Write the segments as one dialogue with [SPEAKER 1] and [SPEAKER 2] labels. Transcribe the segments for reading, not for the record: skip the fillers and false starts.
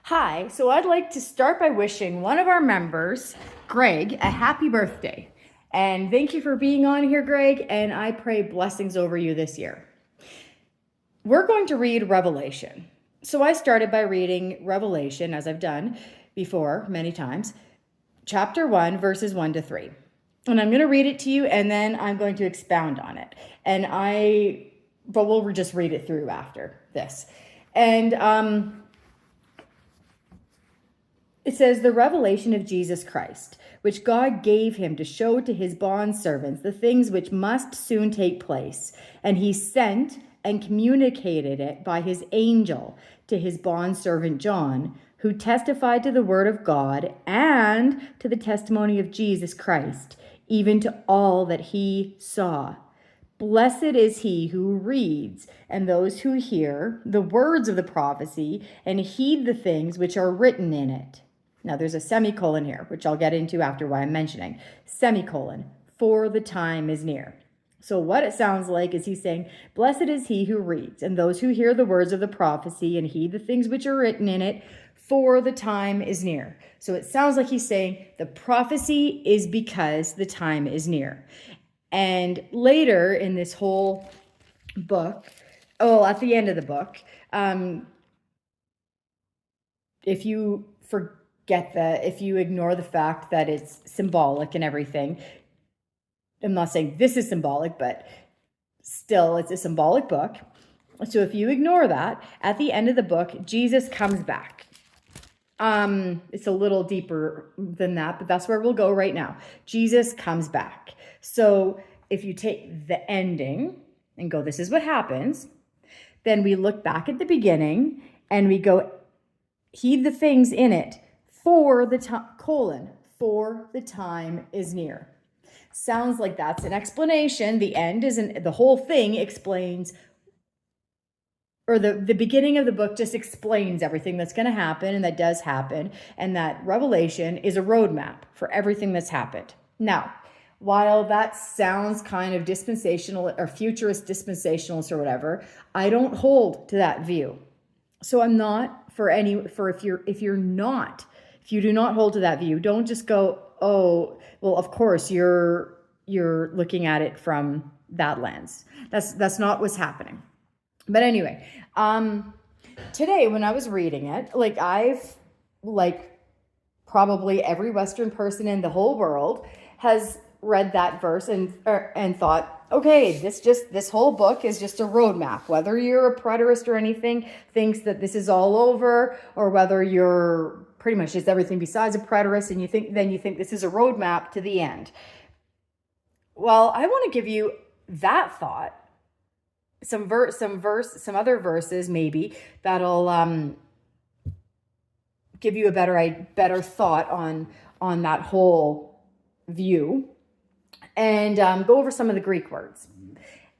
[SPEAKER 1] Hi, so I'd like to start by wishing one of our members, Greg, a happy birthday. And thank you for being on here, Greg, and I pray blessings over you this year. We're going to read Revelation. So I started by reading Revelation, as I've done before many times, chapter 1, verses 1 to 3. And I'm going to read it to you, and then I'm going to expound on it. But we'll just read it through after this. And it says, the revelation of Jesus Christ, which God gave him to show to his bondservants the things which must soon take place. And he sent and communicated it by his angel to his bondservant John, who testified to the word of God and to the testimony of Jesus Christ, even to all that he saw. Blessed is he who reads and those who hear the words of the prophecy and heed the things which are written in it. Now there's a semicolon here, which I'll get into after why I'm mentioning. Semicolon, for the time is near. So what it sounds like is he's saying, blessed is he who reads and those who hear the words of the prophecy and heed the things which are written in it, for the time is near. So it sounds like he's saying the prophecy is because the time is near. And later in this whole book, at the end of the book, if you ignore the fact that it's symbolic and everything, I'm not saying this is symbolic, but still it's a symbolic book. So if you ignore that, at the end of the book, Jesus comes back. It's a little deeper than that, but that's where we'll go right now. Jesus comes back. So if you take the ending and go, this is what happens, then we look back at the beginning and we go, heed the things in it, for the time is near. Sounds like that's an explanation. The end isn't, the whole thing explains, or the beginning of the book just explains everything that's going to happen and that does happen. And that Revelation is a roadmap for everything that's happened. Now, while that sounds kind of dispensational or futurist dispensationalist or whatever, I don't hold to that view. So I'm not if you do not hold to that view, don't just go, oh, well, of course you're looking at it from that lens. That's not what's happening. But anyway, today when I was reading it, probably every Western person in the whole world has read that verse and thought, okay, this whole book is just a roadmap. Whether you're a preterist or anything, thinks that this is all over, or whether you're pretty much just everything besides a preterist, and you think this is a roadmap to the end. Well, I want to give you that thought, some other verses maybe that'll give you a better thought on that whole view, and go over some of the Greek words.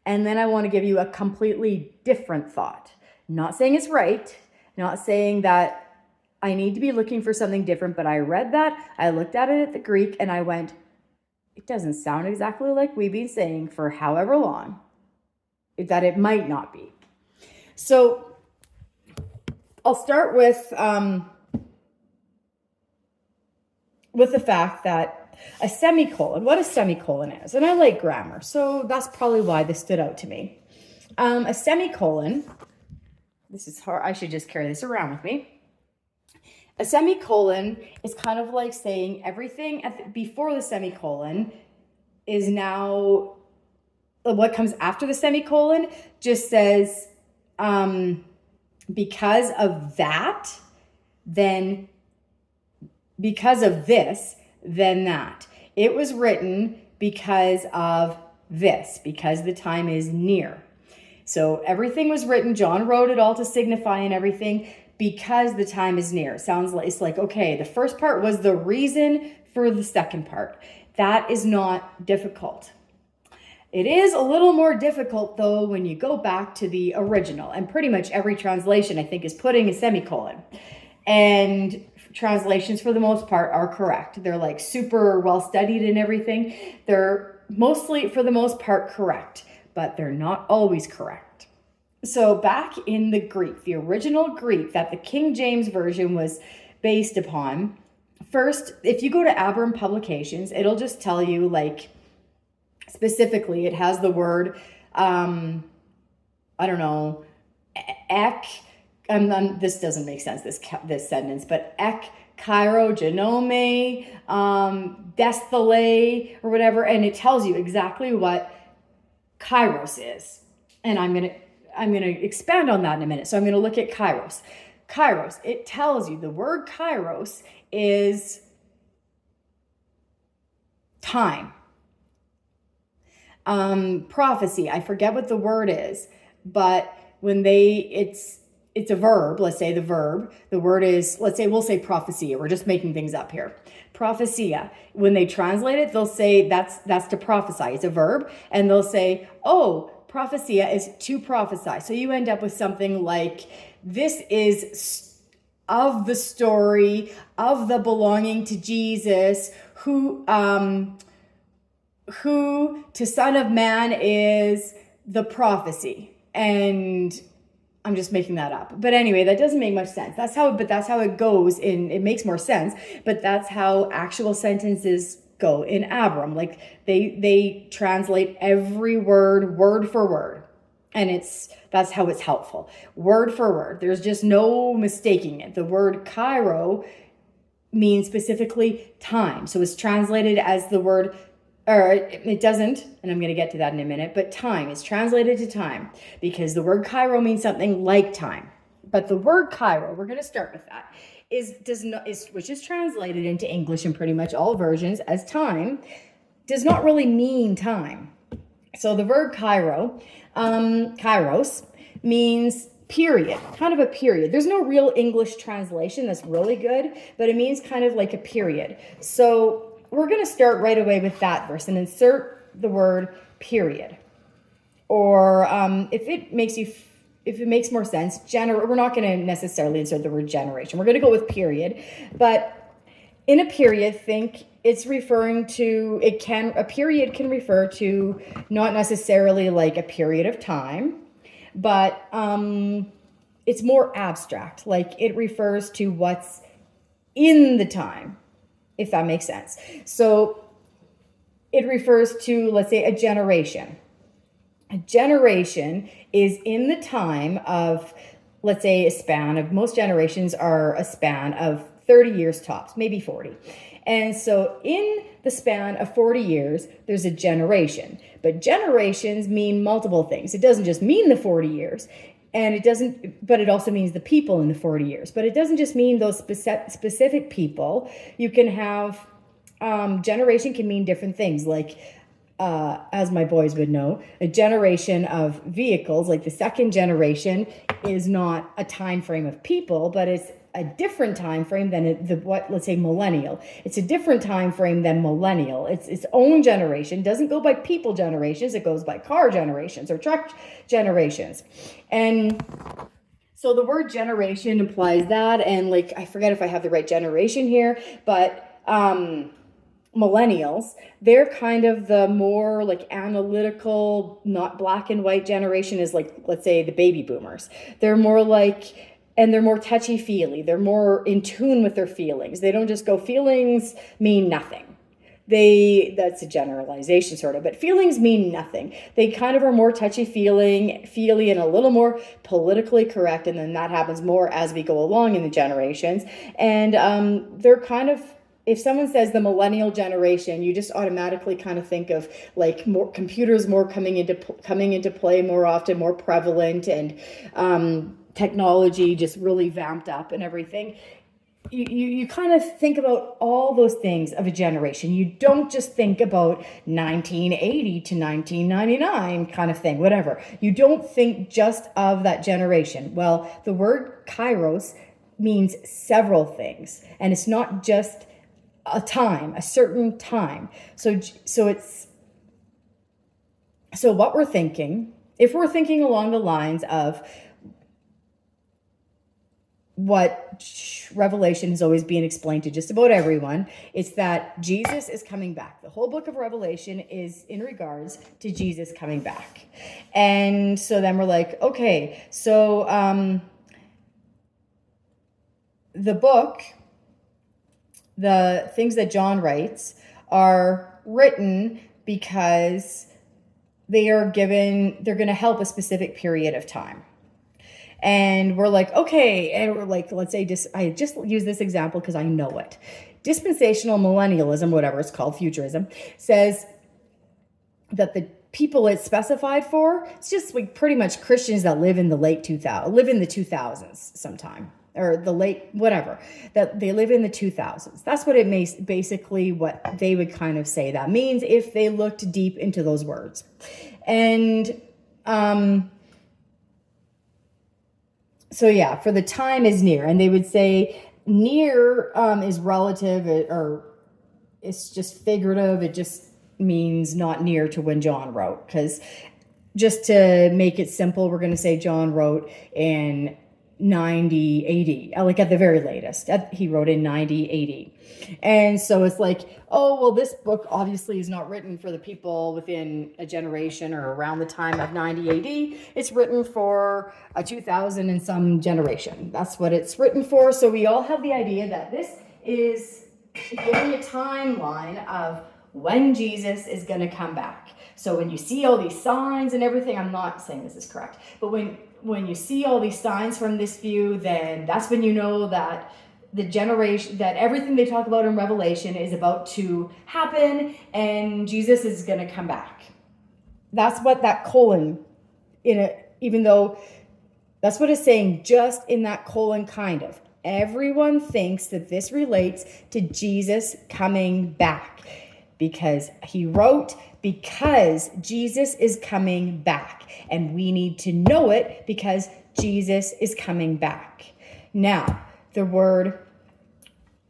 [SPEAKER 1] And then I want to give you a completely different thought. Not saying it's right, not saying that I need to be looking for something different, but I read that, I looked at it at the Greek, and I went, it doesn't sound exactly like we've been saying for however long, that it might not be. So I'll start with the fact that a semicolon, what a semicolon is. And I like grammar, so that's probably why this stood out to me. A semicolon, this is hard, I should just carry this around with me. A semicolon is kind of like saying everything before the semicolon is now, what comes after the semicolon just says, because of that, then because of this, then that. It was written because of this, because the time is near. So everything was written, John wrote it all to signify and everything, because the time is near. It's like, okay, the first part was the reason for the second part. That is not difficult. It is a little more difficult though when you go back to the original, and pretty much every translation I think is putting a semicolon. And translations for the most part are correct. They're like super well studied and everything. They're mostly for the most part correct, but they're not always correct. So back in the Greek, the original Greek that the King James Version was based upon, first, if you go to Abram Publications, it'll just tell you, like, specifically, it has the word, I don't know, ek, this doesn't make sense, this sentence, but ek, Cairo, genome, desthele, or whatever, and it tells you exactly what kairos is. And I'm gonna expand on that in a minute. So I'm gonna look at kairos. Kairos, it tells you the word kairos is time. Prophecy, I forget what the word is, but when it's a verb, let's say the word is, let's say, we'll say prophecia. We're just making things up here. Prophecia. When they translate it, they'll say that's to prophesy. It's a verb. And they'll say, oh, prophecia is to prophesy. So you end up with something like, this is of the story of the belonging to Jesus, who to Son of Man is the prophecy. And I'm just making that up. But anyway, that doesn't make much sense. That's how it goes it makes more sense, but that's how actual sentences go in Abram. Like they translate every word for word. And that's how it's helpful. Word for word. There's just no mistaking it. The word Cairo means specifically time. So it's translated as the word, or it doesn't, and I'm going to get to that in a minute, but time is translated to time because the word Cairo means something like time. But the word Cairo, we're going to start with that, which is translated into English in pretty much all versions as time, does not really mean time. So the verb Cairo, kairos, means period, kind of a period. There's no real English translation that's really good, but it means kind of like a period. So we're going to start right away with that verse and insert the word period. Or if it makes more sense, we're not going to necessarily insert the word generation. We're going to go with period. But in a period, think it's referring to, a period can refer to not necessarily like a period of time, but it's more abstract. Like it refers to what's in the time, if that makes sense. So it refers to, let's say, a generation. A generation is in the time of, let's say, a span of, most generations are a span of 30 years tops, maybe 40. And so in the span of 40 years, there's a generation. But generations mean multiple things. It doesn't just mean the 40 years. And but it also means the people in the 40 years. But it doesn't just mean those specific people. You can have, generation can mean different things. Like, as my boys would know, a generation of vehicles, like the second generation, is not a time frame of people, but it's a different time frame than let's say millennial. It's a different time frame than millennial. It's its own generation. Doesn't go by people generations. It goes by car generations or truck generations. And so the word generation implies that. And like, I forget if I have the right generation here, but millennials, they're kind of the more like analytical, not black and white generation, is like, let's say, the baby boomers. They're more like, and they're more touchy-feely. They're more in tune with their feelings. They don't just go, feelings mean nothing. That's a generalization sort of, but feelings mean nothing. They kind of are more touchy-feely and a little more politically correct. And then that happens more as we go along in the generations. And they're kind of, if someone says the millennial generation, you just automatically kind of think of like more computers, more coming into play more often, more prevalent, and technology just really vamped up and everything. You kind of think about all those things of a generation. You don't just think about 1980 to 1999 kind of thing, whatever. You don't think just of that generation. Well, the word kairos means several things, and it's not just a time, a certain time. So what we're thinking, if we're thinking along the lines of what Revelation has always been explained to just about everyone. It's that Jesus is coming back. The whole book of Revelation is in regards to Jesus coming back. And so then we're like, okay, so the book, the things that John writes are written because they're going to help a specific period of time. And we're like, okay, and we're like, let's say, I just use this example because I know it. Dispensational millennialism, whatever it's called, futurism, says that the people it's specified for, it's just like pretty much Christians that live in the late 2000s sometime, or the late, whatever, that they live in the 2000s. That's what it makes, basically what they would kind of say that means if they looked deep into those words. And, so yeah, for the time is near, and they would say near is relative, or it's just figurative. It just means not near to when John wrote, because just to make it simple, we're going to say John wrote in 90 AD, like at the very latest. He wrote in 90 AD. And so it's like, oh, well, this book obviously is not written for the people within a generation or around the time of 90 AD. It's written for a 2000 and some generation. That's what it's written for. So we all have the idea that this is giving a timeline of when Jesus is going to come back. So when you see all these signs and everything, I'm not saying this is correct, but when you see all these signs from this view, then that's when you know that the generation, that everything they talk about in Revelation is about to happen and Jesus is going to come back. That's what that colon in it, even though that's what it's saying, just in that colon kind of. Everyone thinks that this relates to Jesus coming back because he wrote, because Jesus is coming back, and we need to know it because Jesus is coming back. Now, the word,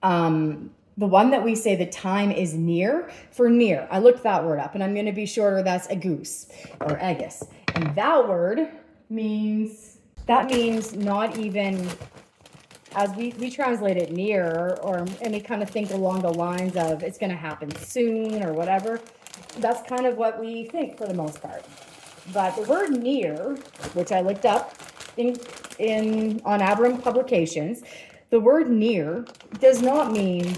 [SPEAKER 1] the one that we say the time is near, for near, I looked that word up, and I'm going to be shorter, that's agus, or agus. And that word means not even, as we translate it near, and we kind of think along the lines of it's going to happen soon or whatever. That's kind of what we think for the most part. But the word near, which I looked up on Abram Publications, the word near does not mean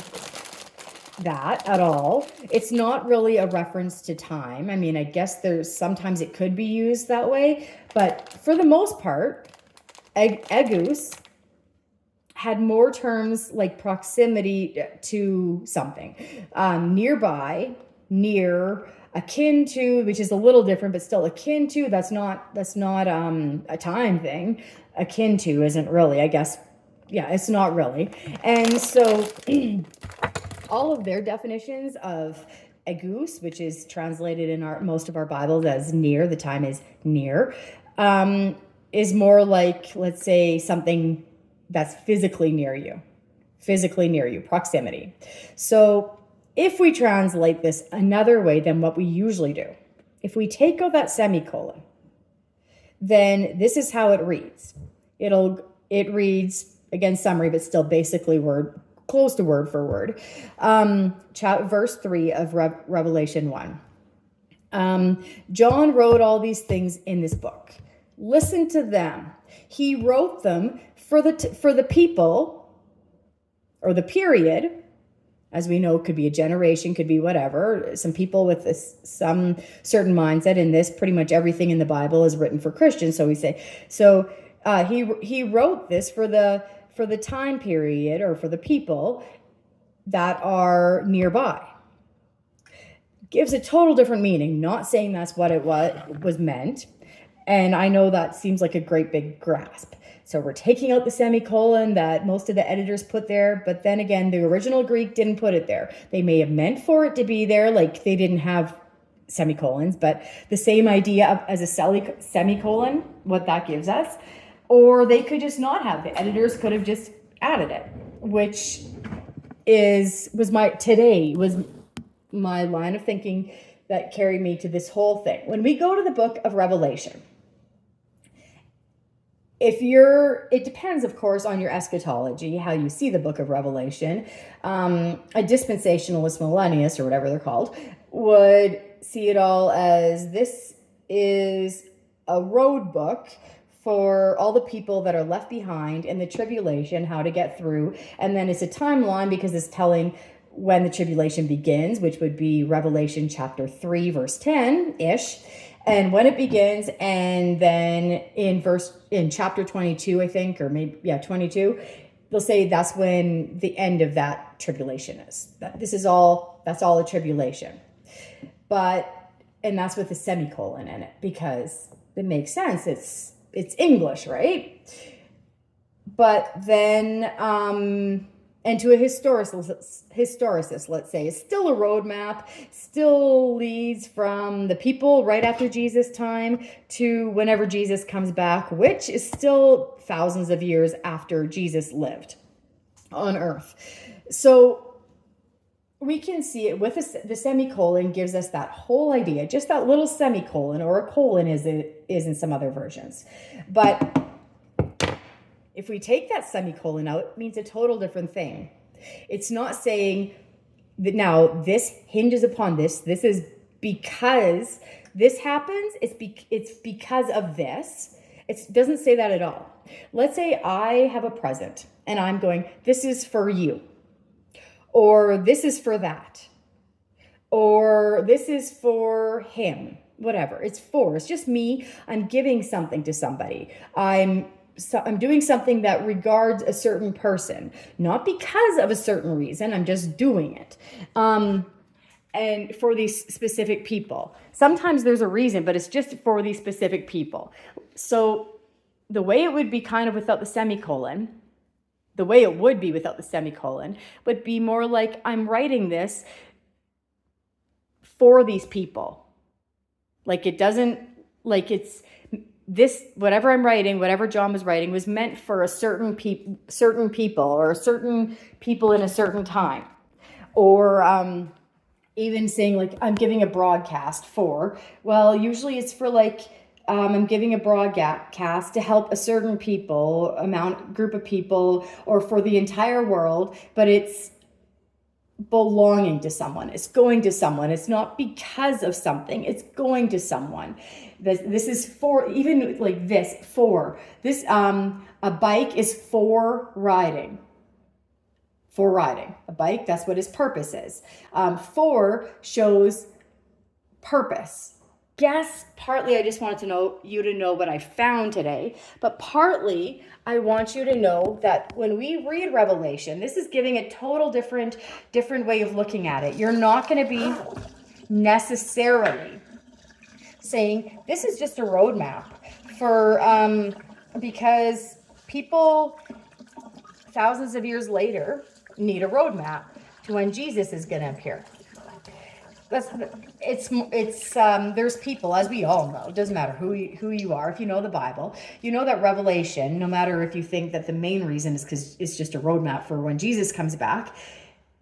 [SPEAKER 1] that at all. It's not really a reference to time. I mean, I guess sometimes it could be used that way, but for the most part, agus had more terms like proximity to something, nearby, near, akin to, which is a little different, but still akin to. That's not a time thing. Akin to isn't really, I guess. Yeah, it's not really. And so all of their definitions of agus, which is translated in most of our Bibles as near, the time is near, is more like, let's say, something that's physically near you, proximity. So if we translate this another way than what we usually do, if we take out that semicolon, then this is how it reads. It reads, again, summary, but still basically close to word for word. Verse 3 of Revelation 1. John wrote all these things in this book. Listen to them. He wrote them for the people, or the period, as we know, could be a generation, could be whatever. Some people with some certain mindset in this, pretty much everything in the Bible is written for Christians. So we say, he wrote this for the time period, or for the people that are nearby. Gives a total different meaning. Not saying that's what it was meant. And I know that seems like a great big grasp. So we're taking out the semicolon that most of the editors put there, but then again, the original Greek didn't put it there. They may have meant for it to be there, like they didn't have semicolons, but the same idea as a semicolon, what that gives us, or they could just not have. The editors could have just added it, which was my line of thinking that carried me to this whole thing. When we go to the book of Revelation, it depends, of course, on your eschatology, how you see the book of Revelation. A dispensationalist millennialist, or whatever they're called, would see it all as this is a road book for all the people that are left behind in the tribulation, how to get through. And then it's a timeline because it's telling when the tribulation begins, which would be Revelation chapter 3, verse 10-ish. And when it begins, and then in chapter 22, I think, or maybe, 22, they'll say that's when the end of that tribulation is. That's all a tribulation. And that's with a semicolon in it, because it makes sense. It's English, right? But then, and to a historicist, let's say, is still a roadmap, still leads from the people right after Jesus' time to whenever Jesus comes back, which is still thousands of years after Jesus lived on earth. So we can see it with the semicolon gives us that whole idea, just that little semicolon, or a colon is in some other versions. But if we take that semicolon out, it means a total different thing. It's not saying that now this hinges upon this. This is because this happens. It's because of this. It doesn't say that at all. Let's say I have a present and I'm going, this is for you, or this is for that, or this is for him, whatever. It's just me. I'm giving something to somebody. I'm doing something that regards a certain person, not because of a certain reason. I'm just doing it. And for these specific people. Sometimes there's a reason, but it's just for these specific people. So the way it would be kind of without the semicolon, would be more like I'm writing this for these people. Like it doesn't, like it's, this, whatever I'm writing, whatever John was writing, was meant for a certain people, or certain people in a certain time. Or even saying like, I'm giving a broadcast for, well, usually it's for like, I'm giving a broadcast to help a certain group of people, or for the entire world, but it's belonging to someone. It's going to someone. It's not because of something. It's going to someone. This is for, even like this, for this, a bike is for riding. For riding. A bike, that's what its purpose is. For shows purpose. Yes, partly I just wanted you to know what I found today, but partly I want you to know that when we read Revelation, this is giving a total different way of looking at it. You're not going to be necessarily saying this is just a roadmap for because people thousands of years later need a roadmap to when Jesus is going to appear. There's people, as we all know, it doesn't matter who you are. If you know the Bible, you know that Revelation, no matter if you think that the main reason is because it's just a roadmap for when Jesus comes back,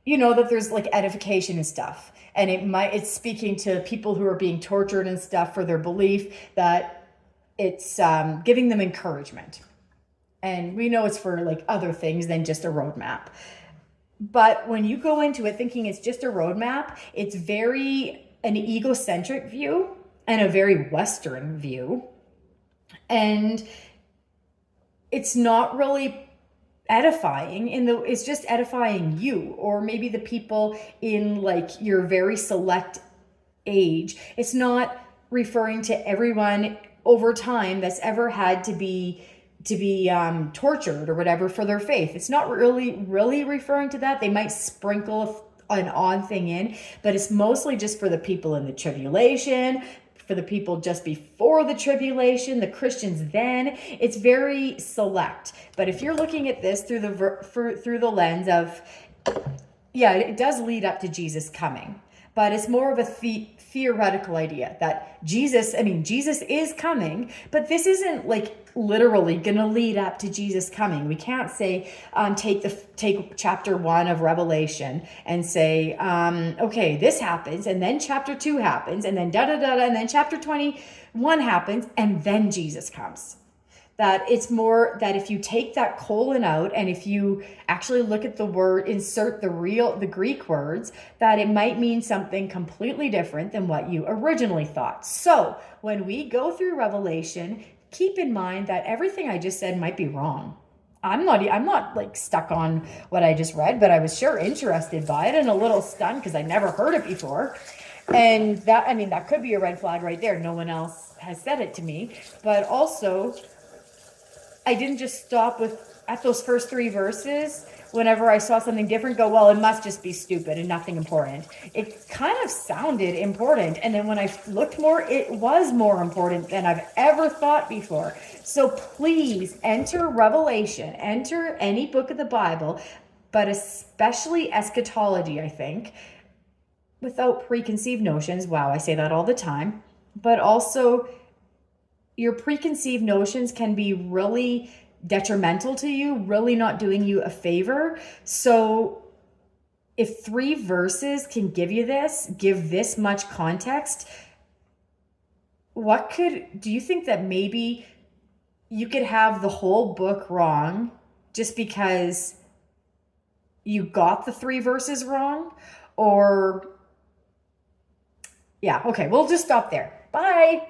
[SPEAKER 1] you know that there's like edification and stuff. And it's speaking to people who are being tortured and stuff for their belief, that it's giving them encouragement. And we know it's for like other things than just a roadmap. But when you go into it thinking it's just a roadmap, it's very an egocentric view and a very Western view. And it's not really edifying it's just edifying you, or maybe the people in like your very select age. It's not referring to everyone over time that's ever had to be tortured or whatever for their faith. It's not really referring to that. They might sprinkle an odd thing in, but it's mostly just for the people in the tribulation, for the people just before the tribulation, the Christians then. It's very select. But if you're looking at this through the lens of, yeah, it does lead up to Jesus coming, but it's more of a theoretical idea that Jesus is coming, but this isn't like literally going to lead up to Jesus coming. We can't say, take chapter 1 of Revelation and say, okay, this happens, and then chapter 2 happens, and then and then chapter 21 happens, and then Jesus comes. that it's more that if you take that colon out and if you actually look at the word, insert the Greek words, that it might mean something completely different than what you originally thought. So when we go through Revelation, keep in mind that everything I just said might be wrong. I'm not like stuck on what I just read, but I was sure interested by it and a little stunned because I never heard it before. And that, I mean, that could be a red flag right there. No one else has said it to me. But also, I didn't just stop at those first 3 verses. Whenever I saw something different, go, well, it must just be stupid and nothing important. It kind of sounded important. And then when I looked more, it was more important than I've ever thought before. So please enter Revelation, enter any book of the Bible, but especially eschatology, I think, without preconceived notions. Wow, I say that all the time. But also, your preconceived notions can be really detrimental to you, really not doing you a favor. So if 3 verses can give this much context, do you think that maybe you could have the whole book wrong just because you got the 3 verses wrong? Or, yeah, okay, we'll just stop there. Bye.